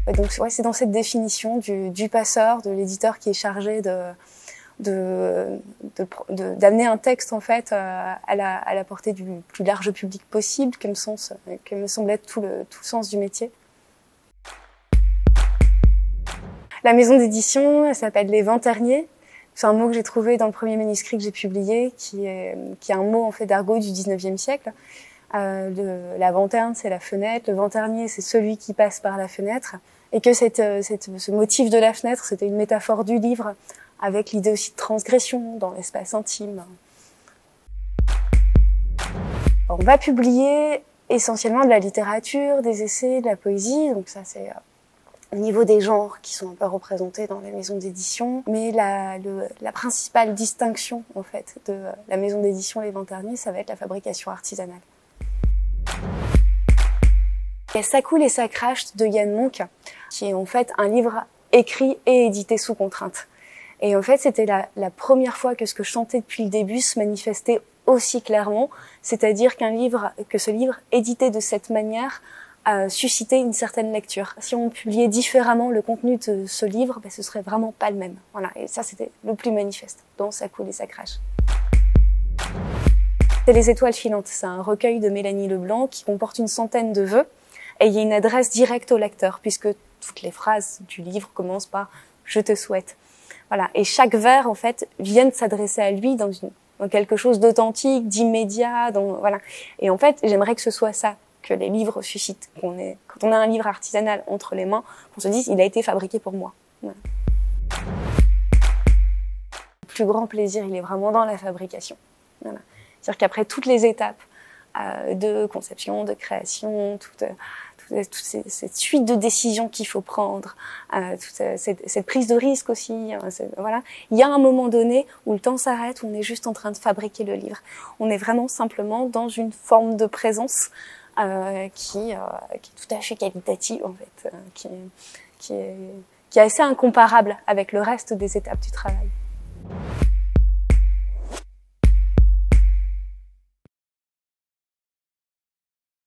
Et donc ouais, c'est dans cette définition du passeur, de l'éditeur qui est chargé d'amener un texte en fait à la portée du plus large public possible, que me semble être tout le sens du métier. La maison d'édition, elle s'appelle Les Vents Terniers. C'est un mot que j'ai trouvé dans le premier manuscrit que j'ai publié, qui est un mot en fait d'argot du 19e siècle. La vanterne, c'est la fenêtre. Le vent ternier, c'est celui qui passe par la fenêtre. Et que ce motif de la fenêtre, c'était une métaphore du livre, avec l'idée aussi de transgression dans l'espace intime. On va publier essentiellement de la littérature, des essais, de la poésie, donc ça c'est au niveau des genres qui sont un peu représentés dans les maisons d'édition, mais la principale distinction en fait de la maison d'édition Les Vents Terniers, ça va être la fabrication artisanale. Il y a Ça coule et ça crache de Yann Monck, qui est en fait un livre écrit et édité sous contrainte. Et en fait, c'était la première fois que ce que je sentais depuis le début se manifestait aussi clairement, c'est-à-dire que ce livre édité de cette manière susciter une certaine lecture. Si on publiait différemment le contenu de ce livre, ce serait vraiment pas le même. Voilà, et ça c'était le plus manifeste dans Ça coule et ça crache. C'est Les Étoiles filantes, c'est un recueil de Mélanie Leblanc qui comporte une centaine de vœux et il y a une adresse directe au lecteur puisque toutes les phrases du livre commencent par « je te souhaite ». Voilà, et chaque vers en fait vient de s'adresser à lui dans quelque chose d'authentique, d'immédiat, voilà. Et en fait, j'aimerais que ce soit ça que les livres suscitent. Quand on a un livre artisanal entre les mains, qu'on se dise il a été fabriqué pour moi. Voilà. Le plus grand plaisir, il est vraiment dans la fabrication. Voilà. C'est-à-dire qu'après toutes les étapes de conception, de création, toute cette suite de décisions qu'il faut prendre, cette prise de risque aussi, voilà. Il y a un moment donné où le temps s'arrête, où on est juste en train de fabriquer le livre. On est vraiment simplement dans une forme de présence qui est tout à fait qualitative en fait, qui est assez incomparable avec le reste des étapes du travail.